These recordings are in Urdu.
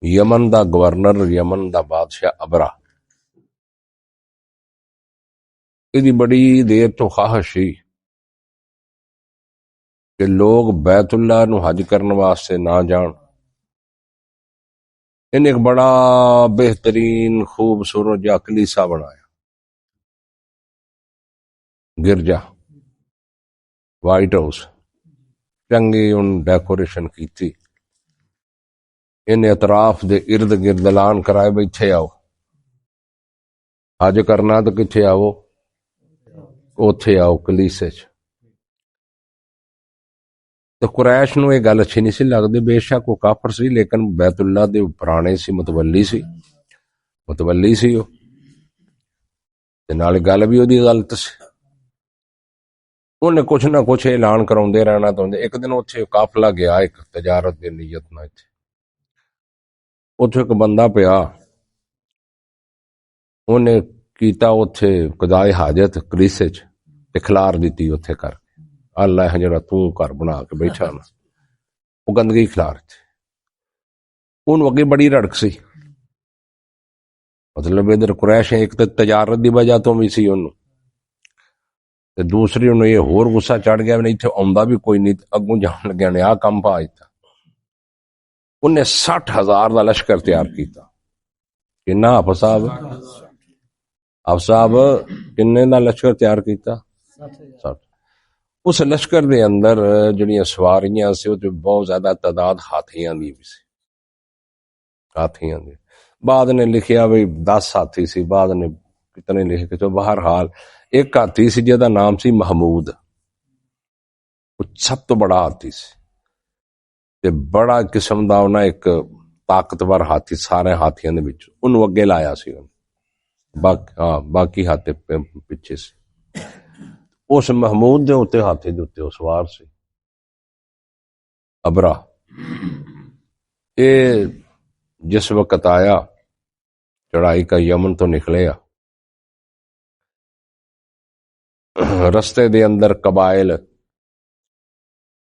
یمن دا گورنر، یمن دا بادشاہ ابرا، یہ بڑی دیر تو خواہش سی کہ لوگ بیت اللہ نو حج کرنے واسطے نہ جان۔ ان ایک بڑا بہترین خوبصورت جا کلیسا بنایا، گرجا، وائٹ ہاؤس، چنگی ان ڈیکوریشن کی تھی۔ ان اطراف دے ارد گرد اعلان کرائے بھائی اتھے آؤ، حج کرنا تو کتھے آؤ، اوتھے آؤ کلیسے چ۔ تو قریش نو یہ گل اچھی نہیں سی لگدی، بے شک وہ کافر سی لیکن بیت اللہ دے پرانے سی، متولی سی وہ، تے نال گل بھی اودی غلط سی۔ انہیں کچھ نہ کچھ اعلان کراؤندے رہنا تو ایک دن اتھے قافلہ گیا ایک تجارت دی نیت نال، اتھے ایک بندہ پیا، انہیں کیتا اتھے قضائے حاجت کلیسے چ تے کھلار دیتی اتھے کر کے، اللہ جڑا تو گھر بنا کے بیٹھا نا، وہ گندگی کھلار تھی۔ انہوں اگے بڑی رڑک سی، مطلب ادھر قریش ایک تے تجارت دی وجہ تو بھی سی انہوں، تے دوسری انہوں یہ ہور غصہ چڑھ گیا نہیں اتھے آندا بھی کوئی نہیں، اگوں جان لگیا نے آ کم پا دیتا۔ انہیں 60,000 دا لشکر تیار کیتا۔ کنا حافظ صاحب کنے دا لشکر تیار کیتا؟ 60۔ اس لشکر دے اندر جڑیاں سواریاں سی وہ بہت زیادہ تعداد ہاتھیاں دی بھی سی، ہاتھیاں دی۔ بعد نے لکھیا بھی 10 ہاتھی سی، بعد نے کتنے لکھے کہ تو بہرحال ایک ہاتھی سی جہاں نام سی محمود، وہ سب تو بڑا ہاتھی سی تے بڑا قسم دا انہاں ایک طاقتور ہاتھی سارے ہاتھیاں دے وچ، انہوں اگے لایا سی، باقی ہاتھی پیچھے سی۔ اس محمود دے اتے ہاتھی دے اتے سوار سی ابرا۔ اے جس وقت آیا چڑھائی کا یمن تو نکلے، رستے دے اندر قبائل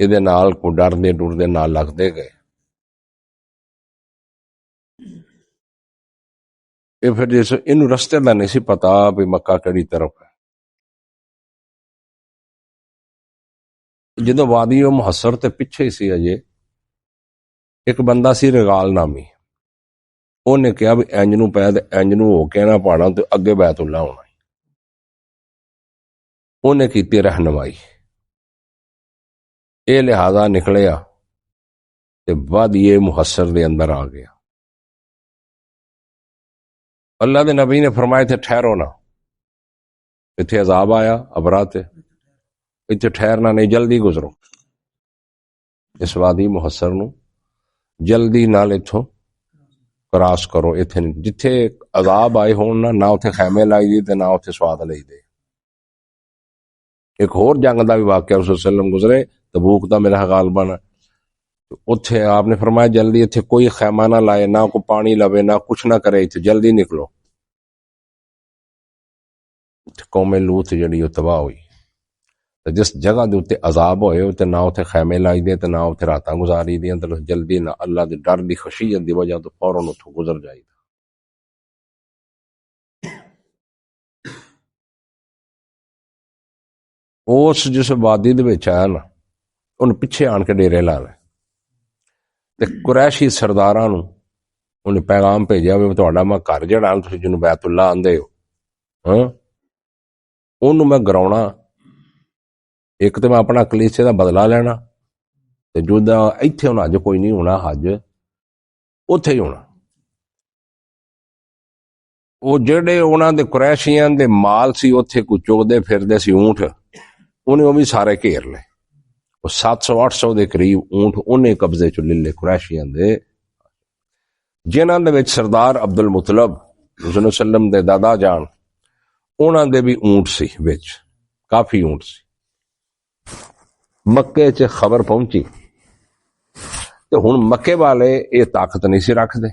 یہ نال کو ڈردے ڈردے نال لگتے گئے۔ یہ پھر جس انہوں رستے دا نہیں سی پتا بھی مکہ کیڑی طرف ہے۔ جدو وادی محصر تے پیچھے سی اجے ایک بندہ سی رغال نامی، انہیں کہا بھی انج نو پے تے انج نو ہو کے نہ پانا تے اگے بیت اللہ ہونا۔ انہیں کیتی رہنمائی، اے لہذا نکلیا تے وادی محصر دے اندر آ گیا۔ اللہ دے نبی نے فرمایا تھے ٹھہرو نہ، اتھے عذاب آیا ابرا تے، اتھے ٹھہرنا نہیں، جلدی گزرو اس وادی محصر نو، جلدی نال اتھوں کراس کرو، اتھے جتھے عذاب آئے ہون نہ اتھے خیمے لائی دی تے نہ اتھے سواد لئی دے۔ ایک اور جنگ دا بھی واقعہ رسول صلی اللہ علیہ وسلم گزرے، تبوک دا میرا غالباً، اتھے آپ نے فرمایا جلدی اتھے کوئی خیمہ نہ لائے، نہ کوئی پانی لوے، نہ کچھ نہ کرے، اتھے جلدی نکلو۔ قوم لوط جڑی وہ تباہ ہوئی، جس جگہ دے اتنے عذاب ہوئے تے نہ اتنے خیمے لائی دے تے نہ اتنے راتاں گزاری دیاں، تے جلدی نہ اللہ دے ڈر دی خشیت دی وجہ تو فوراً اتھوں گزر جائی۔ اس جس وادی دے وچ آیا نا، ان پیچھے آن کے ڈیرے لا لے تے قریشی سرداراں نو انہیں پیغام بھیجیا بھی تہاڈا میں گھر جڑا تسی جنوں بیت اللہ آندے ہو، انہوں میں گراؤنا، ایک تو میں اپنا کلیسے دا بدلہ لینا تے جدا ایتھے ہن حج کوئی نہیں ہونا، حج اوتھے ہی ہونا۔ وہ جڑے انہاں دے قریشیاں دے مال سی اوتھے کو چوگدے پھردے سی اونٹ، انہیں وہ بھی سارے گھیر لے، وہ 700-800 دے قریب اونٹ انہیں قبضے چ لے لے قریشیاں دے، جنہاں دے وچ سردار عبد المطلب رسول اللہ علیہ وسلم دے دادا جان، انہاں دے بھی اونٹ سی وچ، کافی اونٹ سی۔ مکے چ خبر پہنچی تو ہن مکے والے یہ طاقت نہیں سی رکھ دے،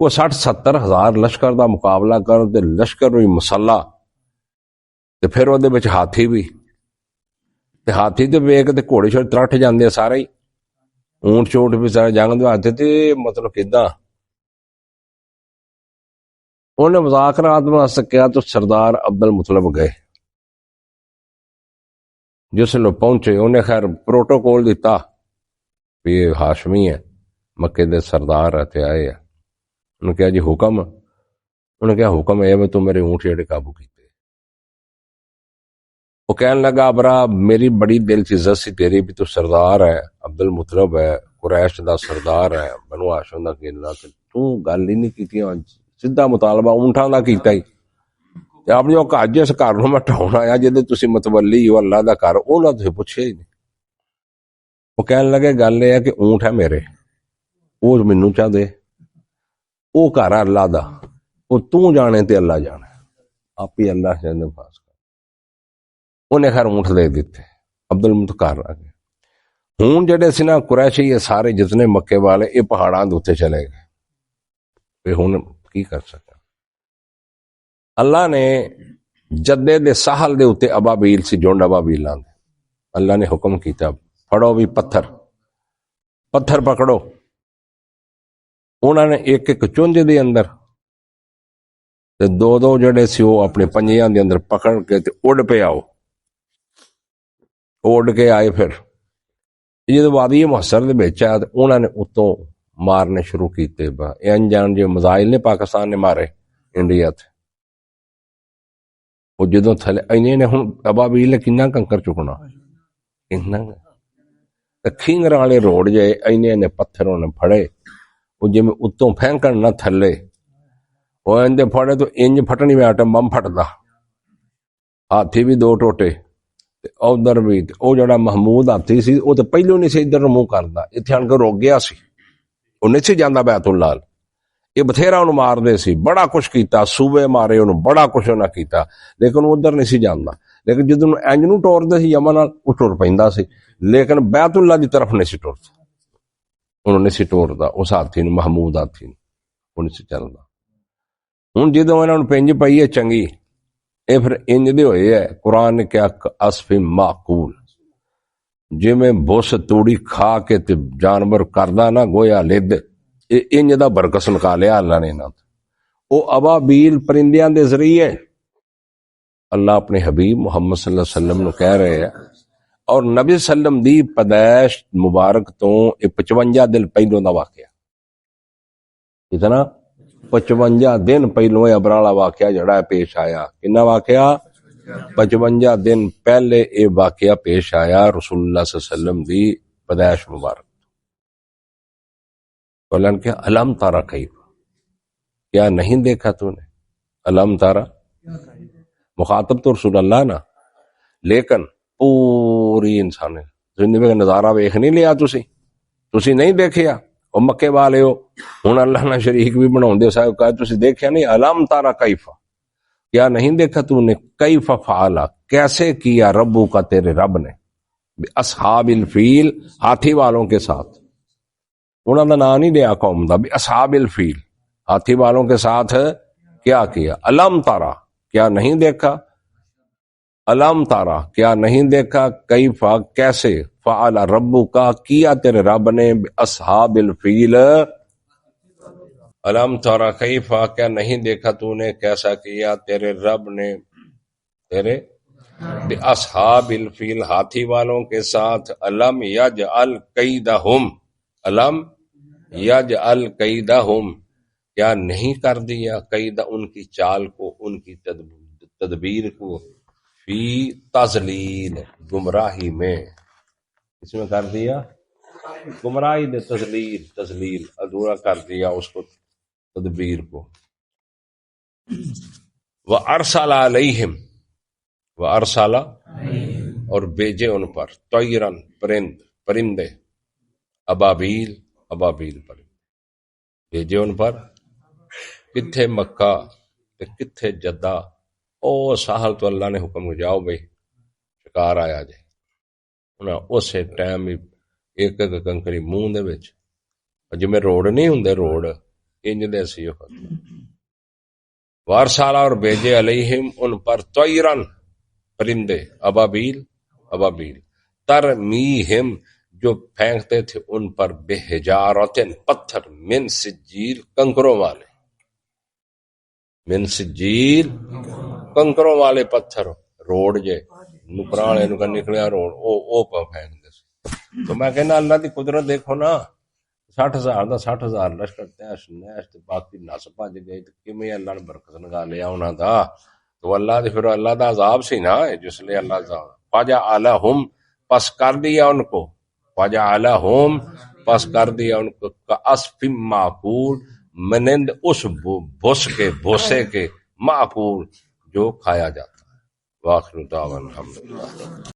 وہ 60-70 ہزار لشکر دا مقابلہ کر تے لشکر ہوئی مسلح تے پھر وہ ہاتھی بھی تے ہاتھی تے ویگ تے گھوڑے شوڑے ترٹ جاندے سارے ہی، اونٹ چوٹ بھی سارے جنگ دے ہاتھ تے مطلب کداں انہیں مذاکرات واسطے کیا تو سردار عبد المطلب گئے جس لوگ پہنچے انہیں خیر پروٹوکول دیتا بھی یہ ہاشمی ہے مکے دے سردار رہتے آئے ہیں انہوں نے کہا جی حکم انہوں نے کہا حکم ہے وہ تو میرے اونٹ جڑے قابو کیتے وہ کہنے لگا برا میری بڑی دل کی عزت سی تیری بھی تو سردار ہے عبد المطلب ہے قریش دا سردار ہے بنو ہاشم دا کیلا کہ تو گل ہی نہیں کیتی سیدھا مطالبہ اونٹاں دا کیتا ہی آپ جو گھر جس گھر نوں میں ٹھاؤن آیا جہدے تسی متولی ہو اللہ دا گھر انہاں تسی پوچھے ہی نہیں وہ کہنے لگے گل یہ ہے کہ اونٹ ہے میرے وہ مینوں چاہ دے وہ گھر ہے اللہ دا وہ تو جانے تے اللہ جانے آپ ہی اللہ جانے پاس کر انہیں خیر اونٹ دے دیتے عبد المطلب آ گئے ہوں جڑے سی نا قریشی یہ سارے جتنے مکے والے یہ پہاڑاں دے اوتے چلے گئے ہن کی کر سکے اللہ نے جدے دے ساحل دے اوتے ابابیل سی جونڈ ابابیل آندے اللہ نے حکم کیتا پھڑو بھی پتھر پکڑو انہوں نے ایک ایک چونج دے اندر تے دو جڑے سی وہ اپنے پنجیاں دے اندر پکڑ کے تے اڑ پہ آؤ اڑ کے آئے پھر جدو وادی محسر دے وچ آیا تے انہوں نے اتوں مارنے شروع کیتے با انجان جو مزائل نے پاکستان نے مارے انڈیا تے وہ جدو تھلے انہیں نے ہن ابابیل نے کنا کنکر چکنا کنا کھینگر والے روڈ جائے انہیں نے پتھروں نے پھڑے وہ جی میں اتوں پھینکن نہ تھلے وہ اندے پھڑے تو انج پھٹنی میں آٹم بم پھٹدا ہاتھی بھی دو ٹوٹے ادھر بھی وہ جڑا محمود ہاتھی سی وہ تو پہلو نہیں سی ادھر منہ کردا اتنے آن کے روک گیا سی وہ نہیں سی جانا بیت اللہ یہ بتھیرا انہوں مار دے سی بڑا کچھ کیتا صوبے مارے انہوں بڑا کچھ انہوں کیتا لیکن وہ ادھر نہیں سی جانا لیکن جدوں انج نوں ٹور دے سی یمن نال وہ ٹر پیندا سی لیکن بیت اللہ دی طرف نہیں سی ٹردا انہوں نے سی ٹوردا اس ہاتھی نوں محمود ہاتھی وہ نہیں سی چلدا ہن جدوں انہاں نوں پنج پئی ہے چنگی اے پھر انج دے ہوئے ہے قرآن نے کیا اصف معقول جی میں بوس توڑی کھا کے تے جانور کردا نا گویا لد انج دا برکس نکالیا اللہ نے انہاں او ابابیل پرندیاں دے ذریعے اللہ اپنے حبیب محمد صلی اللہ علیہ وسلم نو کہہ رہے ہیں اور نبی صلی اللہ علیہ وسلم دی پیدائش مبارک تو 55 دن پہلوں دا واقعہ کتنا 55 دن پہلوں ابرالا واقعہ جڑا ہے پیش آیا کنا واقعہ 55 دن پہلے یہ واقعہ پیش آیا رسول اللہ صلی اللہ علیہ وسلم دی پیدائش مبارک بولن کہ علم تارا کیف کیا نہیں دیکھا تو نے علم تارا مخاطب تو رسول اللہ نا لیکن پوری انسان زندگی کا نظارہ ویکھ نہیں لیا تسی نہیں دیکھیا اور مکے والے ہو ہن اللہ نہ شریک بھی بناؤندے صاحب کہا تسی دیکھیا نہیں علم تارا کیف کیا نہیں دیکھا تو نے کیف فعل کیسے کیا ربو کا تیرے رب نے اصحاب الفیل ہاتھی والوں کے ساتھ انہوں نے نام نہیں لیا قوم دا بھی اصحاب الفیل ہاتھی والوں کے ساتھ کیا علم تارا کیا نہیں دیکھا علم تارا کیا نہیں دیکھا کیفا کیسے فعل ربو کا کیا تیرے رب نے اصحاب الفیل علم تارا کیفا کیا نہیں دیکھا تو نے کیسا کیا تیرے رب نے تیرے اصحاب الفیل ہاتھی والوں کے ساتھ علم یجعل کیدہم علم یجعل کیدہم کیا نہیں کر دیا قیدہ ان کی چال کو ان کی تدبیر کو فی تضلیل گمراہی میں اس میں کر دیا گمراہی دے تضلیل ادھورا کر دیا اس کو تدبیر کو وَأَرْسَلَ عَلَيْهِمْ وَأَرْسَلَ اور بھیجے ان پر طیرن پرندے ابابیل پرندے بھیجے ان پر کتھے مکہ کتھے جدہ او ساحل تو اللہ نے حکم جاؤ بھائی شکار آیا جائے انہاں اسے ٹائم ایک ایک کنکری منہ دے وچ جویں روڈ نہیں ہوندے روڈ انج دے سی وارسالہ اور بھیجے علیہم ان پر طیرن پرندے ابابیل ترمیہم جو پھینکتے تھے ان پر بحجارتن پتھر من سجیل کنکروں والے، من سجیل کنکروں والے پتھر، روڑ جے نکرانے نکل نکلیا روڑ او پہ پھینک دے۔ تو میں کہنا اللہ دی قدرت دیکھو نا، 60,000 دا 60,000 لشکر تیش نیش تے باقی نس بھج گئے، کیویں اللہ نے برکت لگا لیا انہاں دا۔ تو اللہ دے پھر اللہ دا عذاب سی نا جس لیے اللہ عذاب فجعلہم پس کر دیا ان کو، فجعلہم پس کر دیا ان کو کعصف معقول منند اس بھس کے بھوسے کے معقول جو کھایا جاتا ہے۔ واخر دعوانا الحمدللہ۔